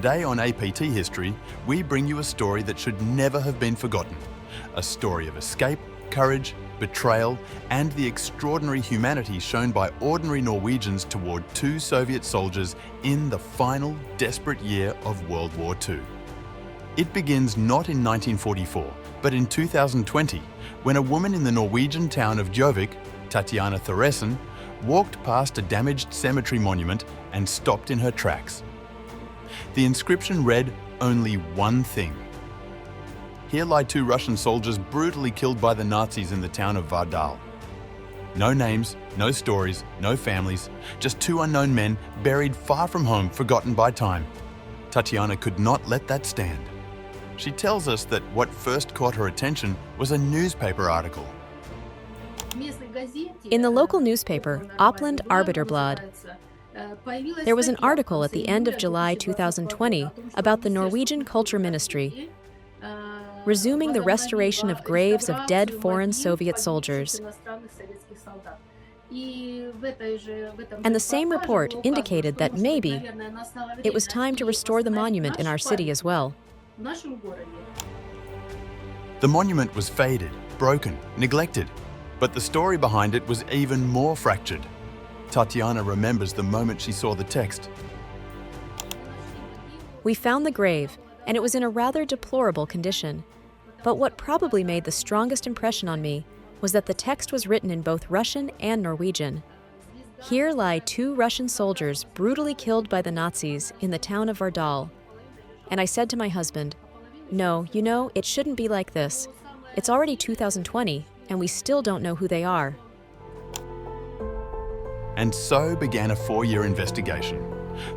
Today on APT History, we bring you a story that should never have been forgotten. A story of escape, courage, betrayal, and the extraordinary humanity shown by ordinary Norwegians toward two Soviet soldiers in the final, desperate year of World War II. It begins not in 1944, but in 2020, when a woman in the Norwegian town of Gjøvik, Tatiana Thoresen, walked past a damaged cemetery monument and stopped in her tracks. The inscription read only one thing. Here lie two Russian soldiers brutally killed by the Nazis in the town of Vardal. No names, no stories, no families, just two unknown men buried far from home, forgotten by time. Tatiana could not let that stand. She tells us that what first caught her attention was a newspaper article. In the local newspaper, Oppland Arbeiderblad, there was an article at the end of July 2020 about the Norwegian Culture Ministry resuming the restoration of graves of dead foreign Soviet soldiers. And the same report indicated that maybe it was time to restore the monument in our city as well. The monument was faded, broken, neglected, but the story behind it was even more fractured. Tatiana remembers the moment she saw the text. We found the grave, and it was in a rather deplorable condition. But what probably made the strongest impression on me was that the text was written in both Russian and Norwegian. Here lie two Russian soldiers brutally killed by the Nazis in the town of Vardal. And I said to my husband, "No, you know, it shouldn't be like this. It's already 2020, and we still don't know who they are." And so began a 4-year investigation.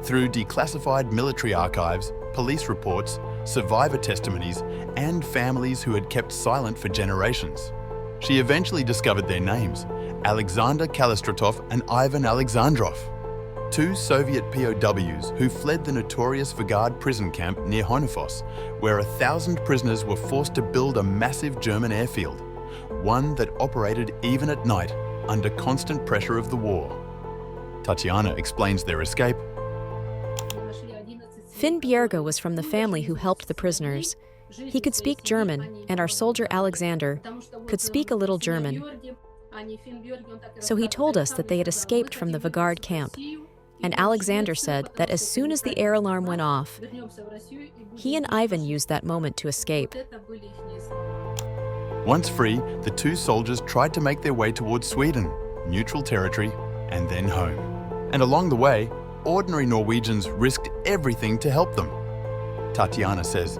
Through declassified military archives, police reports, survivor testimonies, and families who had kept silent for generations. She eventually discovered their names: Alexander Kalistratov and Ivan Alexandrov, two Soviet POWs who fled the notorious Vagard prison camp near Honefos, where 1,000 prisoners were forced to build a massive German airfield, one that operated even at night under constant pressure of the war. Tatiana explains their escape. Finn Bjerge was from the family who helped the prisoners. He could speak German, and our soldier Alexander could speak a little German. So he told us that they had escaped from the Vagard camp. And Alexander said that as soon as the air alarm went off, he and Ivan used that moment to escape. Once free, the two soldiers tried to make their way towards Sweden, neutral territory, and then home. And along the way, ordinary Norwegians risked everything to help them. Tatiana says,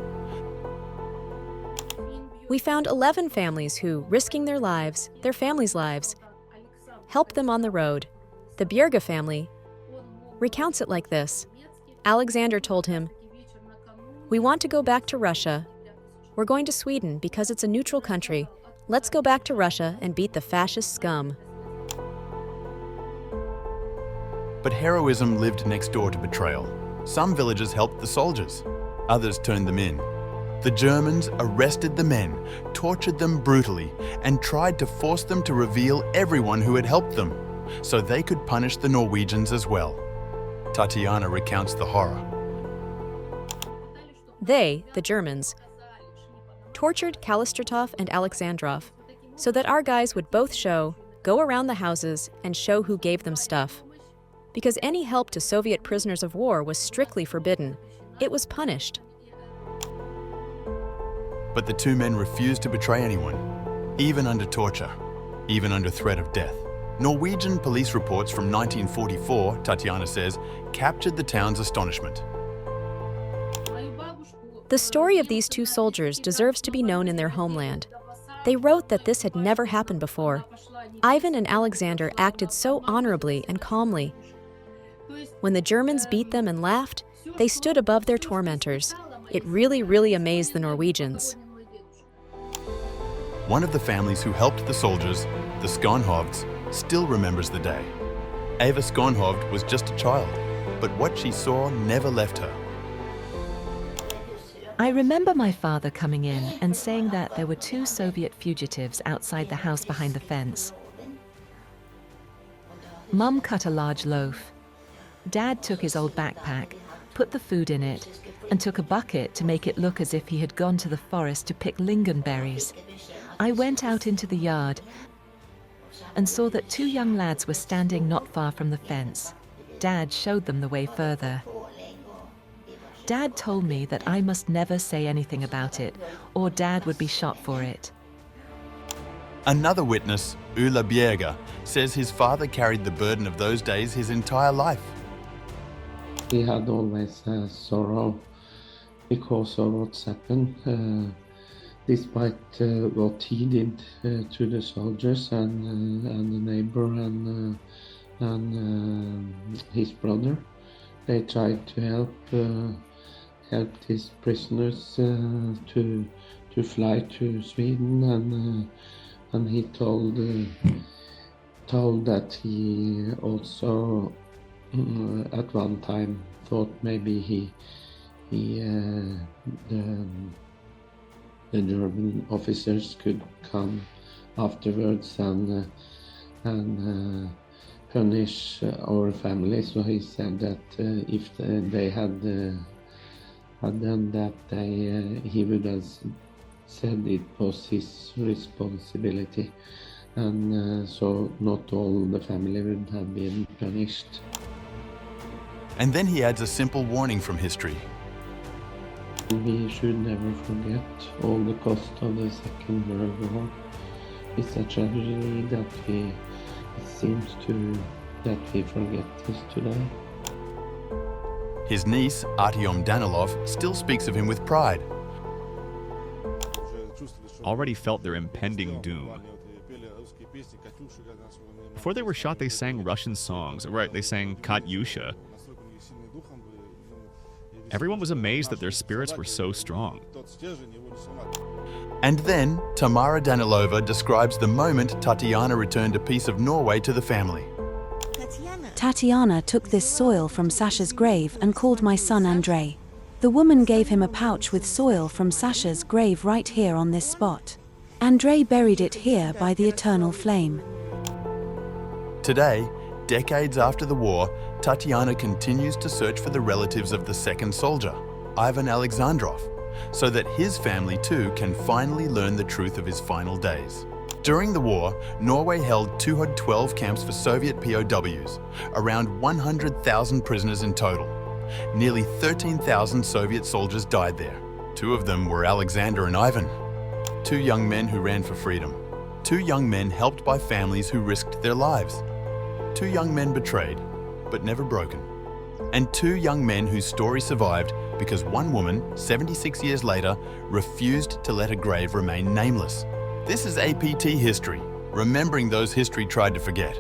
"We found 11 families who, risking their lives, their families' lives, helped them on the road. The Bjerge family recounts it like this. Alexander told him, 'We want to go back to Russia. We're going to Sweden because it's a neutral country. Let's go back to Russia and beat the fascist scum.'" But heroism lived next door to betrayal. Some villagers helped the soldiers, others turned them in. The Germans arrested the men, tortured them brutally, and tried to force them to reveal everyone who had helped them, so they could punish the Norwegians as well. Tatiana recounts the horror. They, the Germans, tortured Kalistratov and Alexandrov so that our guys would both go around the houses and show who gave them stuff. Because any help to Soviet prisoners of war was strictly forbidden. It was punished. But the two men refused to betray anyone, even under torture, even under threat of death. Norwegian police reports from 1944, Tatiana says, captured the town's astonishment. The story of these two soldiers deserves to be known in their homeland. They wrote that this had never happened before. Ivan and Alexander acted so honorably and calmly. When the Germans beat them and laughed, they stood above their tormentors. It really amazed the Norwegians. One of the families who helped the soldiers, the Skånhovds, still remembers the day. Eva Skånhovd was just a child, but what she saw never left her. I remember my father coming in and saying that there were two Soviet fugitives outside the house behind the fence. Mum cut a large loaf. Dad took his old backpack, put the food in it, and took a bucket to make it look as if he had gone to the forest to pick lingonberries. I went out into the yard and saw that 2 young lads were standing not far from the fence. Dad showed them the way further. Dad told me that I must never say anything about it, or Dad would be shot for it. Another witness, Ulla Bjerga, says his father carried the burden of those days his entire life. He had always sorrow because of what's happened, despite what he did to the soldiers and the neighbor and his brother. They tried to help these prisoners to fly to Sweden, and he told that he also at one time thought maybe the German officers could come afterwards and punish our family. So he said that if they had done that, he would have said it was his responsibility, and so not all the family would have been punished. And then he adds a simple warning from history. We should never forget all the cost of the Second World War. It's a tragedy that it seems that we forget this today. His niece, Artyom Danilov, still speaks of him with pride. Already felt their impending doom. Before they were shot, they sang Russian songs. Right, they sang Katyusha. Everyone was amazed that their spirits were so strong. And then, Tamara Danilova describes the moment Tatiana returned a piece of Norway to the family. Tatiana took this soil from Sasha's grave and called my son Andrei. The woman gave him a pouch with soil from Sasha's grave right here on this spot. Andrei buried it here by the eternal flame. Today, decades after the war, Tatiana continues to search for the relatives of the second soldier, Ivan Alexandrov, so that his family too can finally learn the truth of his final days. During the war, Norway held 212 camps for Soviet POWs, around 100,000 prisoners in total. Nearly 13,000 Soviet soldiers died there. 2 of them were Alexander and Ivan, 2 young men who ran for freedom. 2 young men helped by families who risked their lives. 2 young men betrayed, but never broken. And 2 young men whose story survived because one woman, 76 years later, refused to let her grave remain nameless. This is APT History, remembering those history tried to forget.